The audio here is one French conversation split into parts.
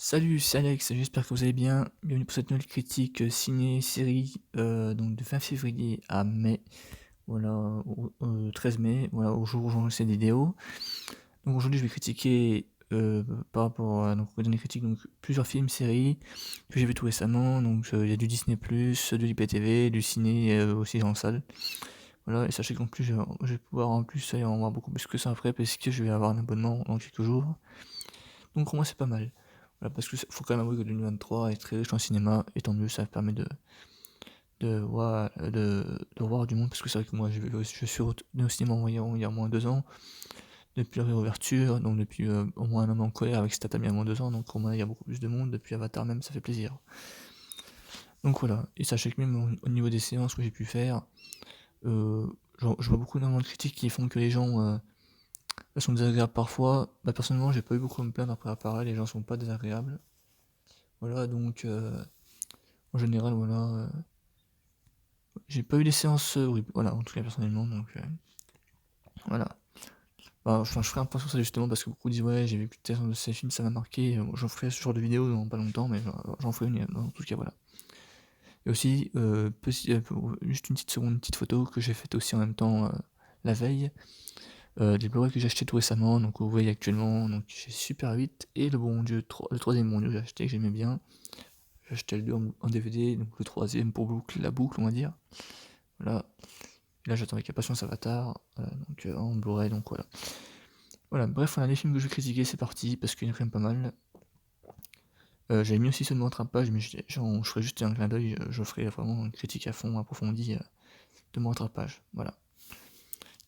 Salut, c'est Alex, j'espère que vous allez bien. Bienvenue pour cette nouvelle critique ciné-série donc de fin février à mai, voilà, au 13 mai, voilà, au jour où j'enregistre cette vidéo. Donc aujourd'hui je vais critiquer par rapport à donc, aux dernières critiques donc, plusieurs films, séries que j'ai vu tout récemment. Donc il y a du Disney+, de l'IPTV, du ciné aussi en salle. Voilà, et sachez qu'en plus je vais pouvoir en plus aller en voir beaucoup plus que ça après parce que je vais avoir un abonnement dans quelques jours. Donc pour moi c'est pas mal. Voilà, parce que faut quand même avouer que 2023 est très riche en cinéma, et tant mieux, ça permet de voir du monde, parce que c'est vrai que moi je suis retourné au cinéma environ il y a au moins 2 ans, depuis la réouverture, donc depuis au moins un an en colère avec Statam il y a au moins 2 ans, donc au moins il y a beaucoup plus de monde, depuis Avatar même, ça fait plaisir. Donc voilà, et sachez que même au niveau des séances que j'ai pu faire, je vois beaucoup de critiques qui font que les gens sont désagréables parfois. Bah personnellement j'ai pas eu beaucoup à me plaindre après Appareil, les gens sont pas désagréables. Voilà, donc en général, voilà, j'ai pas eu des séances horribles, voilà, en tout cas personnellement, donc voilà. Bah, enfin, je ferai un point sur ça justement parce que beaucoup disent ouais, j'ai vu que tel de ces films, ça m'a marqué. J'en ferai ce genre de vidéo dans pas longtemps, mais j'en ferai une, en tout cas, voilà. Et aussi, juste une petite seconde, une petite photo que j'ai faite aussi en même temps la veille, des Blu-ray que j'ai acheté tout récemment, donc vous voyez actuellement, donc j'ai Super 8 et le Bon Dieu, le troisième Bon Dieu que j'ai acheté, que j'aimais bien. J'ai acheté le 2 en DVD, donc le troisième pour la boucle, on va dire. Voilà. Et là, j'attends avec impatience Avatar, donc en Blu-ray, donc voilà. Voilà, bref, voilà, les films que je vais critiquer, c'est parti, parce qu'il y en a quand même pas mal. J'avais mis aussi ceux de mon rattrapage, mais je ferai juste un clin d'œil, je ferai vraiment une critique à fond, approfondie de mon rattrapage, voilà.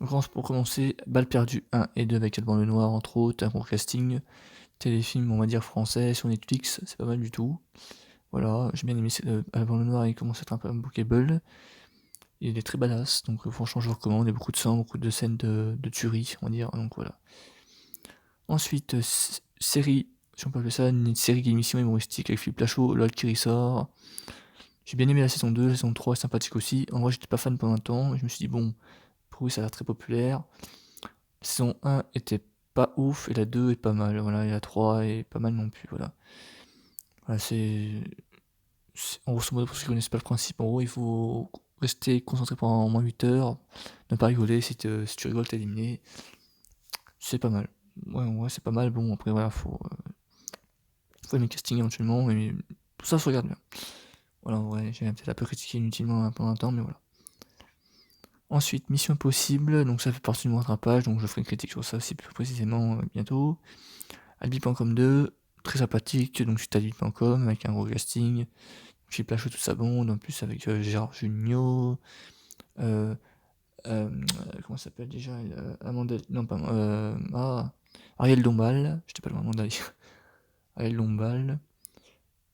Donc pour commencer, Balle perdue 1 et 2 avec Alban Lenoir, entre autres, un gros casting, téléfilm, on va dire français, sur Netflix, c'est pas mal du tout. Voilà, j'ai bien aimé Alban Lenoir, il commence à être un peu unbookable. Il est très badass, donc franchement je vous recommande, il y a beaucoup de sang, beaucoup de scènes de tuerie, on va dire, donc voilà. Ensuite, série, si on peut appeler ça, une série d'émissions humoristiques avec Philippe Lachaud, LOL qui ressort. J'ai bien aimé la saison 2, la saison 3 est sympathique aussi. En vrai, j'étais pas fan pendant un temps, mais je me suis dit, bon, pour oui, ça a l'air très populaire. La saison 1 était pas ouf, et la 2 est pas mal, voilà, et la 3 est pas mal non plus, voilà. Voilà, en grosso modo, pour ceux qui connaissent pas le principe, en gros, il faut rester concentré pendant au moins 8 heures, ne pas rigoler, si tu rigoles, t'es éliminé. C'est pas mal. Ouais, en vrai, c'est pas mal. Bon, après, voilà, faut aimer le casting éventuellement, mais tout ça se regarde bien. Voilà, en vrai, j'ai peut-être un peu critiqué inutilement pendant un temps, mais voilà. Ensuite, Mission Impossible, donc ça fait partie de mon rattrapage, donc je ferai une critique sur ça aussi plus précisément bientôt. Albi.com 2, très sympathique, donc je suis Albi.com avec un gros casting. J'ai plâché toute sa bande, en plus avec Gérard Jugnot, euh, comment ça s'appelle déjà Amanda, non pas Ariel Dombal, j'étais pas loin Amanda, Ariel Dombal,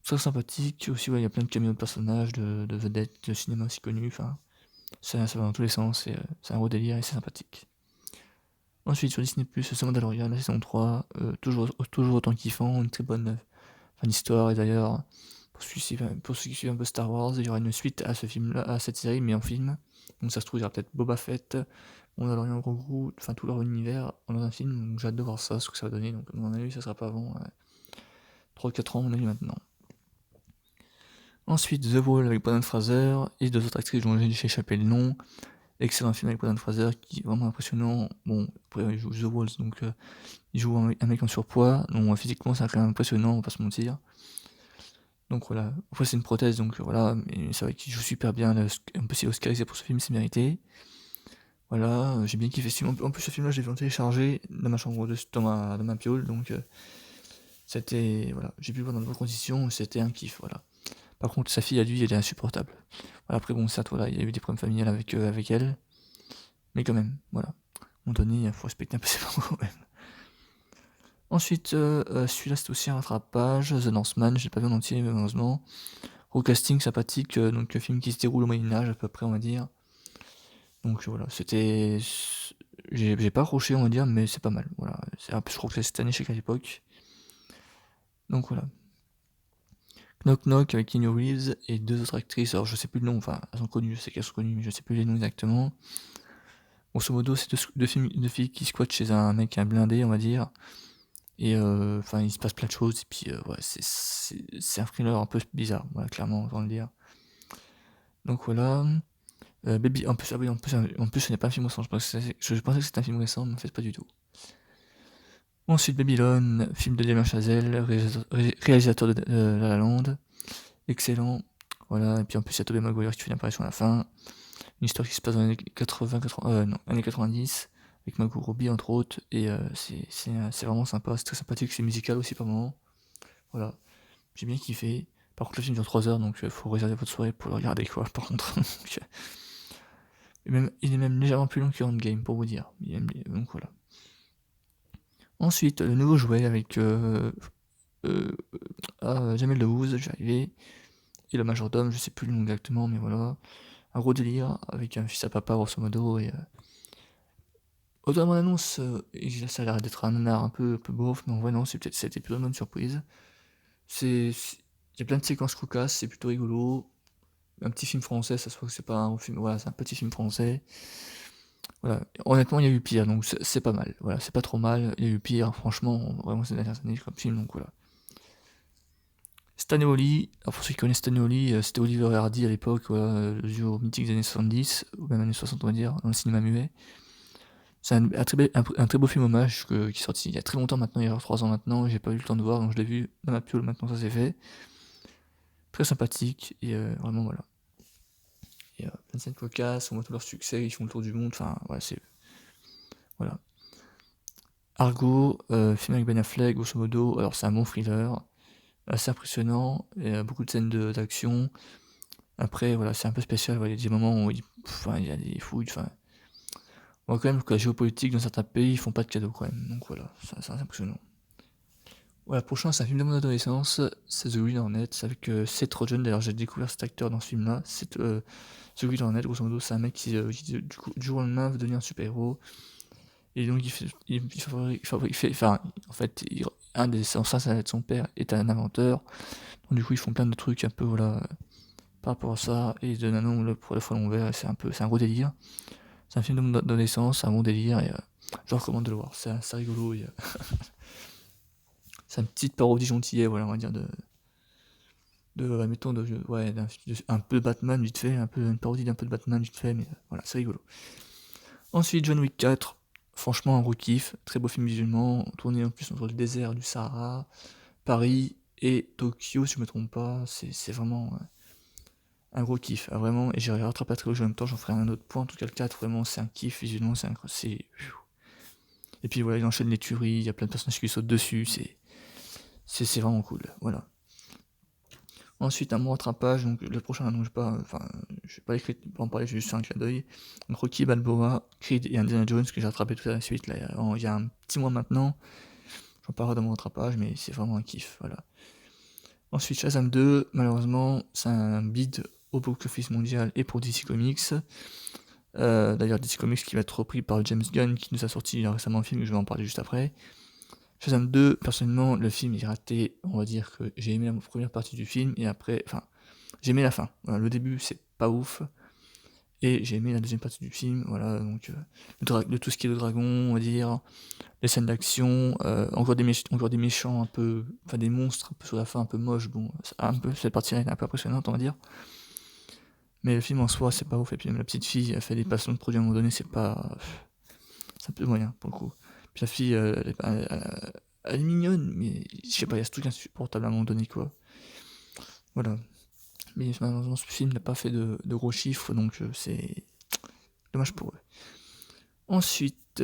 très sympathique, aussi ouais, il y a plein de caméos de personnages, de vedettes de cinéma aussi connus, enfin, ça va dans tous les sens, et c'est un gros délire et c'est sympathique. Ensuite, sur Disney+, c'est Mandalorian, la saison 3, toujours autant kiffant, une très bonne fin d'histoire, et d'ailleurs, pour ceux qui suivent un peu Star Wars, il y aura une suite à ce film-là, à cette série, mais en film. Donc ça se trouve, il y aura peut-être Boba Fett, Mandalorian regroupe, enfin tout leur univers dans un film, donc j'ai hâte de voir ça, ce que ça va donner, donc à mon avis, ça sera pas avant 3-4 ans, à mon avis, maintenant. Ensuite, The Wall avec Brendan Fraser, et deux autres actrices dont j'ai échappé le nom. Excellent film avec Brendan Fraser, qui est vraiment impressionnant. Bon, après, il joue The Walls, donc il joue un mec en surpoids, donc physiquement, c'est quand même impressionnant, on va pas se mentir. Donc voilà, après c'est une prothèse, donc voilà, mais c'est vrai qu'il joue super bien, un peu si oscarisé pour ce film, c'est mérité. Voilà, j'ai bien kiffé ce film. En plus, ce film-là, j'ai vu en télécharger dans ma chambre, dans ma piole, donc c'était, voilà, j'ai pu le voir dans de bonnes conditions, c'était un kiff, voilà. Par contre, sa fille à lui, elle est insupportable. Voilà, après, bon, certes, voilà, il y a eu des problèmes familiales avec elle, mais quand même, voilà. À un moment donné, il faut respecter un peu ses parents quand même. Ensuite, celui-là, c'est aussi un rattrapage, The Northman, j'ai pas vu en entier, malheureusement. Gros casting sympathique, donc film qui se déroule au Moyen-Âge, à peu près, on va dire. Donc voilà, c'était. J'ai pas accroché, on va dire, mais c'est pas mal. Voilà. Je crois que c'est cette année, je sais qu'à l'époque. Donc voilà. Knock Knock avec Keanu Reeves et deux autres actrices. Alors je sais plus le nom, enfin, elles sont connues, je sais qu'elles sont connues, mais je sais plus les noms exactement. Grosso modo, c'est deux filles qui squattent chez un mec, un blindé, on va dire. Et enfin, il se passe plein de choses, et puis ouais, c'est un thriller un peu bizarre, voilà, clairement, autant le dire. Donc voilà. Baby, en plus, ah oui, en plus, ce n'est pas un film récent. Je pensais que c'était un film récent, mais en fait, pas du tout. Ensuite, Babylone, film de Damien Chazelle, réalisateur de La La Land. Excellent. Voilà, et puis en plus, il y a Tobey Maguire qui fait une apparition à la fin. Une histoire qui se passe dans les années 80, non, années 90, avec Margot Robbie, entre autres. Et c'est vraiment sympa, c'est très sympathique, c'est musical aussi par moments. Voilà, j'ai bien kiffé. Par contre, le film dure 3 heures, donc faut réserver votre soirée pour le regarder, quoi, par contre. Il est même légèrement plus long que Endgame, pour vous dire. Donc voilà. Ensuite, le nouveau jouet avec Jamel Debbouze, j'y arrivé. Et le majordome, je sais plus le nom exactement, mais voilà. Un gros délire, avec un fils à papa, grosso modo. Et autant mon annonce, ça a l'air d'être un nanar un peu beauf, mais en vrai, non, c'était plutôt une bonne surprise. Il y a plein de séquences cocasses, c'est plutôt rigolo. Un petit film français, ça se voit que c'est pas un film, voilà, c'est un petit film français. Voilà, honnêtement, il y a eu pire, donc c'est pas mal. Voilà, c'est pas trop mal. Il y a eu pire, franchement, vraiment ces dernières années comme film, donc voilà. Stan et Ollie, alors pour ceux qui connaissent Stan et Ollie, c'était Oliver et Hardy à l'époque, voilà, le duo mythique des années 70, ou même années 60 on va dire, dans le cinéma muet. C'est un très beau film hommage qui est sorti il y a très longtemps maintenant, il y a 3 ans maintenant, j'ai pas eu le temps de voir, donc je l'ai vu dans ma piole, maintenant ça c'est fait. Très sympathique, et vraiment voilà. Et plein de scènes cocasses, on voit tout leur succès, ils font le tour du monde, enfin voilà, c'est... Voilà. Argo, film avec Ben Affleck, grosso modo, alors c'est un bon thriller, assez impressionnant, et beaucoup de scènes d'action. Après, voilà, c'est un peu spécial, voilà, il y a des moments où il y a des fouilles, enfin... On voit quand même que la géopolitique dans certains pays, ils font pas de cadeaux quand même, donc voilà, c'est impressionnant. Voilà, prochain, c'est un film de mon adolescence, c'est The Green Hornet, avec Seth Rogen, d'ailleurs j'ai découvert cet acteur dans ce film-là, The Green Hornet, grosso modo, c'est un mec qui du jour au lendemain veut devenir un super-héros, et donc enfin, en fait, un des anciens, ça va être son père, est un inventeur, donc du coup ils font plein de trucs un peu, voilà, par rapport à ça, et de Nanon pour le frelon vert, et c'est un gros délire. C'est un film de mon adolescence, c'est un bon délire, et je recommande de le voir, c'est rigolo, c'est une petite parodie gentillette, voilà, on va dire, mettons, ouais, un peu de Batman vite fait, un peu une parodie d'un peu de Batman vite fait, mais voilà, c'est rigolo. Ensuite, John Wick 4, franchement un gros kiff, très beau film visuellement, tourné en plus entre le désert du Sahara, Paris et Tokyo, si je me trompe pas, c'est vraiment un gros kiff, vraiment, et j'ai rattrapé la trilogie en même temps, j'en ferai un autre point, en tout cas le 4, vraiment, c'est un kiff visuellement, et puis voilà, il enchaîne les tueries, il y a plein de personnages qui lui sautent dessus, c'est vraiment cool, voilà. Ensuite, un bon rattrapage, donc le prochain, donc je vais pas écrit pour en parler, j'ai juste fait un clin d'œil. Donc Rocky Balboa, Creed et Indiana Jones, que j'ai rattrapé tout à la suite, là, il y a un petit mois maintenant. J'en parlerai dans mon rattrapage, mais c'est vraiment un kiff, voilà. Ensuite, Shazam 2, malheureusement, c'est un bid au box-office mondial et pour DC Comics. D'ailleurs, DC Comics qui va être repris par James Gunn, qui nous a sorti récemment un film, je vais en parler juste après. Shazam 2, personnellement, le film est raté, on va dire que j'ai aimé la première partie du film, et après, enfin, j'ai aimé la fin. Voilà, le début, c'est pas ouf, et j'ai aimé la deuxième partie du film, voilà, donc de tout ce qui est le dragon, on va dire, les scènes d'action, encore des méchants un peu, enfin des monstres un peu sur la fin, un peu moches, bon, cette partie-là est un peu impressionnante, on va dire. Mais le film en soi, c'est pas ouf, et puis même la petite fille, elle fait des passements de produits à un moment donné, c'est un peu moyen, pour le coup. Puis la fille, elle est mignonne, mais je sais pas, il y a ce truc insupportable à un moment donné, quoi. Voilà. Mais malheureusement, ce film n'a pas fait de gros chiffres, donc c'est dommage pour eux. Ensuite,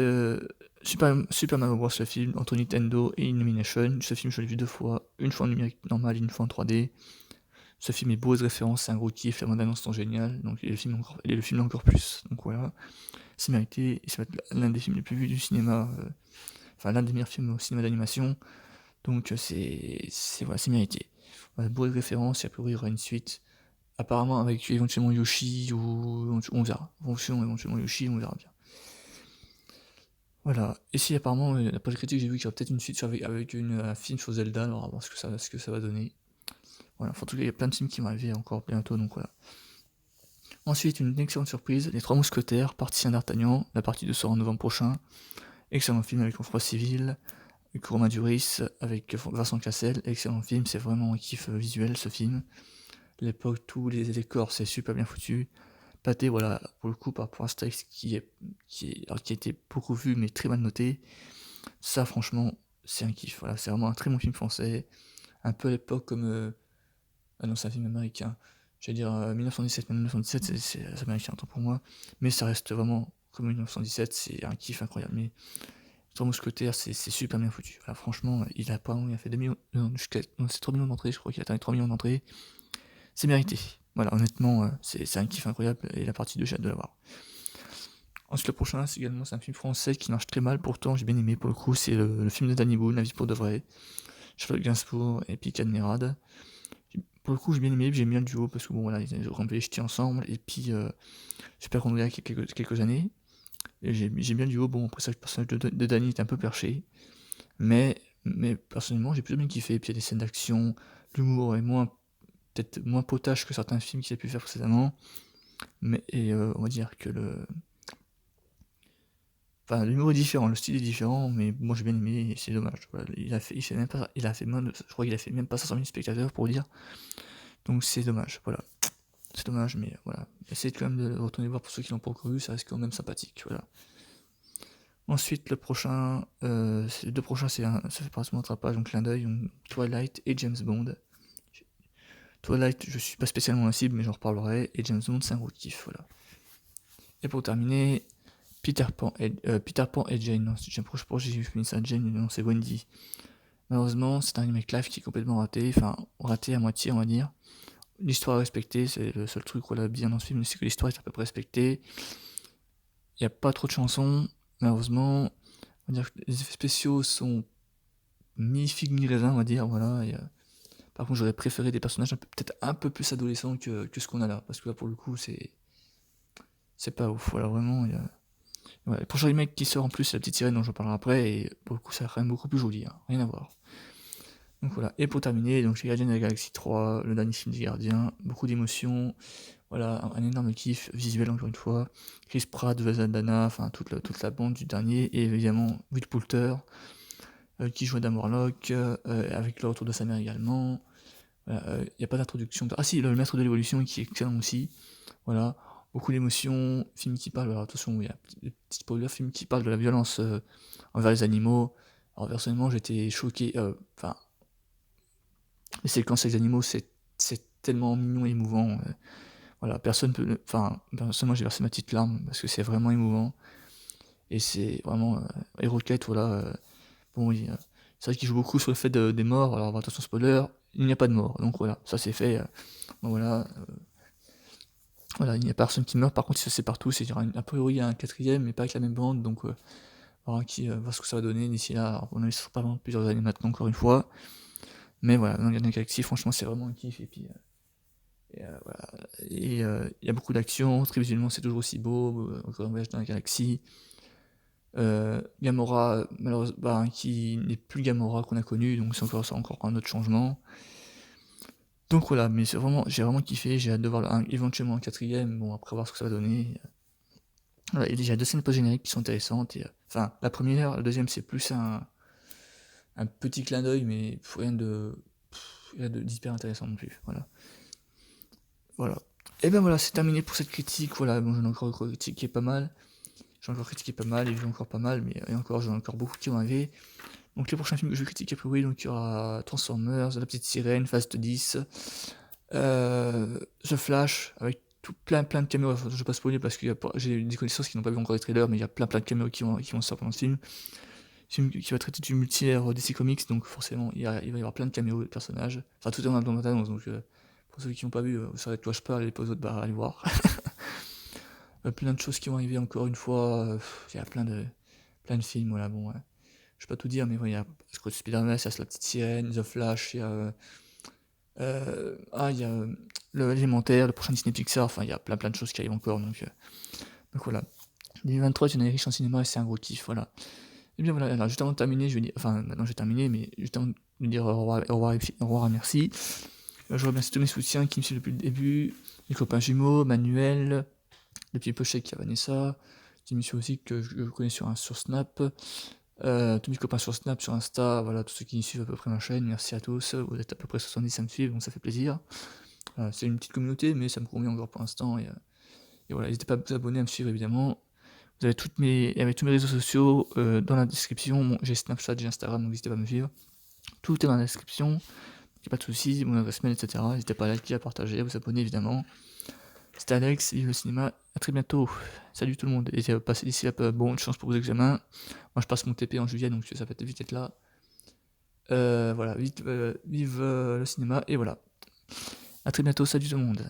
Super Mario Bros. Le film, entre Nintendo et Illumination. Ce film, je l'ai vu 2 fois, une fois en numérique normal et une fois en 3D. Ce film est beau de référence, c'est un gros kiff, les bandes annonces sont géniales, donc, et le film encore plus. Donc voilà, c'est mérité, et ça va être l'un des films les plus vus du cinéma, enfin l'un des meilleurs films au cinéma d'animation. Donc voilà, c'est mérité. Voilà, beau de référence, et a priori il y aura une suite. Apparemment avec éventuellement Yoshi, ou on verra. Éventuellement Yoshi, on verra bien. Voilà. Et si apparemment, d'après les critiques, j'ai vu qu'il y aura peut-être une suite avec un film sur Zelda, alors on va voir ce que ça va donner. Voilà, en tout cas, il y a plein de films qui vont arriver encore bientôt, donc voilà. Ensuite, une excellente surprise, Les Trois Mousquetaires, partie 1 d'Artagnan, la partie 2 sort en novembre prochain. Excellent film avec François Civil, avec Romain Duris, avec Vincent Cassel, excellent film, c'est vraiment un kiff visuel ce film. L'époque, tous les décors, c'est super bien foutu. Pâté, voilà, pour le coup, par rapport à Astérix alors, qui a été beaucoup vu mais très mal noté, ça franchement, c'est un kiff, voilà, c'est vraiment un très bon film français, un peu à l'époque comme... Ah non, c'est un film américain, j'allais dire 1917, mais 1917 c'est américain, tant pour moi, mais ça reste vraiment comme 1917, c'est un kiff incroyable, mais Trois Mousquetaires, c'est super bien foutu, voilà, franchement, il a fait 2 millions, non, c'est 3 millions d'entrées, je crois qu'il a atteint les 3 millions d'entrées, c'est mérité. Voilà, honnêtement, c'est un kiff incroyable et la partie 2, j'ai hâte de la voir. Ensuite, le prochain, c'est un film français qui marche très mal, pourtant j'ai bien aimé pour le coup, c'est le film de Danny Boone, La vie pour de vrai, Charlotte Gainsbourg et puis Cadmerade. Pour le coup, j'ai bien aimé, j'aime bien le duo parce que bon, voilà, ils ont les ch'tis ensemble et puis j'espère qu'on verra quelques années. Et j'aime bien le duo, bon, après ça, le personnage de Danny est un peu perché, mais personnellement, j'ai plutôt bien kiffé. Puis il y a des scènes d'action, l'humour est peut-être moins potache que certains films qu'il a pu faire précédemment. Mais on va dire que enfin, l'humour est différent, le style est différent, mais moi j'ai bien aimé et c'est dommage. Voilà, je crois qu'il a fait même pas 500 000 spectateurs pour dire. Donc c'est dommage, voilà. C'est dommage, mais voilà. Essayez quand même de retourner voir pour ceux qui l'ont pas encore vu, ça reste quand même sympathique, voilà. Ensuite, les deux prochains, ça fait partie de mon rattrapage, donc clin d'œil, Twilight et James Bond. Twilight, je suis pas spécialement la cible, mais j'en reparlerai, et James Bond, c'est un gros kiff, voilà. Et pour terminer, Peter Pan et Jane. Non, j'ai fini ça, Jane, non, c'est Wendy. Malheureusement, c'est un remake live qui est complètement raté, enfin, raté à moitié, on va dire. L'histoire est respectée, c'est le seul truc qu'on a bien dans ce film, c'est que l'histoire est à peu près respectée. Il n'y a pas trop de chansons, malheureusement. On va dire que les effets spéciaux sont mi-figue, mi-raisin, on va dire, voilà. Par contre, j'aurais préféré des personnages peut-être un peu plus adolescents que ce qu'on a là, parce que là, pour le coup, c'est pas ouf, voilà, vraiment, Ouais, le prochain remake qui sort en plus, c'est La Petite Sirène dont je parlerai après, et pour le coup, ça quand même beaucoup plus joli, hein, rien à voir. Donc voilà, et pour terminer, donc chez Guardians de la Galaxie 3, le dernier film des Gardiens, beaucoup d'émotions, voilà, un énorme kiff visuel encore une fois, Chris Pratt, Dana, enfin toute la bande du dernier, et évidemment Will Poulter, qui joue Adam Warlock, avec le retour de sa mère également, il n'y a pas d'introduction, ah si, le maître de l'évolution qui est excellent aussi, voilà, beaucoup d'émotions, film qui parle, alors attention, il y a des petits spoilers, film qui parle de la violence envers les animaux. Alors personnellement, j'étais choqué, enfin, les séquences avec les animaux, c'est tellement mignon et émouvant. Voilà, personnellement, j'ai versé ma petite larme parce que c'est vraiment émouvant. Et c'est vraiment Hero Kate, voilà. Bon, c'est vrai qu'il joue beaucoup sur le fait des morts. Alors attention spoiler, il n'y a pas de mort, donc voilà, ça c'est fait. Donc voilà, il n'y a personne qui meurt. Par contre, il se sépare tous. A priori, il y a un quatrième, mais pas avec la même bande. Donc, voir ce que ça va donner d'ici là. Alors, on a ça sera pas vraiment plusieurs années maintenant, encore une fois. Mais voilà, dans Guardians of the Galaxy, franchement, c'est vraiment un kiff. Et puis, voilà. Et il y a beaucoup d'action. Très visuellement, c'est toujours aussi beau. Encore un voyage dans la galaxie. Gamora, malheureusement, qui n'est plus Gamora qu'on a connu. Donc, c'est encore un autre changement. Donc voilà, mais j'ai vraiment kiffé, j'ai hâte de voir éventuellement un quatrième, bon après voir ce que ça va donner. Voilà, il y a déjà deux scènes post-génériques qui sont intéressantes, enfin la première, la deuxième c'est plus un petit clin d'œil, mais rien de d'hyper intéressant non plus, voilà. Voilà. Et ben voilà, c'est terminé pour cette critique, voilà, bon j'en ai encore critiqué pas mal, et vu encore pas mal, mais et encore j'en ai encore beaucoup qui vont arriver. Donc les prochains films que je vais critiquer après oui, donc il y aura Transformers, La Petite Sirène, Fast 10, The Flash, avec plein de caméos, enfin, je vais pas spoiler parce que j'ai des connaissances qui n'ont pas vu encore les trailers, mais il y a plein de caméos qui vont sortir pendant ce film. Film qui va traiter du multivers DC Comics, donc forcément il va y avoir plein de caméos de personnages. Enfin tout est dans la annonce, donc pour ceux qui n'ont pas vu, vous savez de quoi je parle, et pas aux autres, bah allez voir. Plein de choses qui vont arriver encore une fois, il y a plein de films, voilà, bon, je vais pas tout dire, mais ouais, il y a Spider-Man, il y a La Petite Sirène, The Flash, il y a il y a l'élémentaire, le prochain Disney Pixar, enfin il y a plein de choses qui arrivent encore, donc voilà. 2023 c'est une riche en cinéma et c'est un gros kiff, voilà. Et bien voilà, alors juste avant de terminer, je vais dire, enfin maintenant j'ai terminé, mais juste avant de dire au revoir et merci, je remercie tous mes soutiens qui me suivent depuis le début, les copains jumeaux, Manuel, le petit Pochette qui a Vanessa, qui me suit aussi que je connais sur Snap, Tous mes copains sur Snap, sur Insta, voilà, tous ceux qui suivent à peu près ma chaîne, merci à tous. Vous êtes à peu près 70 à me suivre, donc ça fait plaisir. C'est une petite communauté, mais ça me convient encore pour l'instant. Et voilà, n'hésitez pas à vous abonner, à me suivre évidemment. Vous avez il y avait tous mes réseaux sociaux dans la description. Bon, j'ai Snapchat, j'ai Instagram, donc n'hésitez pas à me suivre. Tout est dans la description. Il n'y a pas de soucis, mon adresse mail, etc. N'hésitez pas à liker, à partager, à vous abonner évidemment. C'était Alex, vive le cinéma, à très bientôt. Salut tout le monde. Et passez d'ici là, bonne chance pour vos examens. Moi je passe mon TP en juillet, donc ça va vite être là. Voilà, vive le cinéma, et voilà. À très bientôt, salut tout le monde.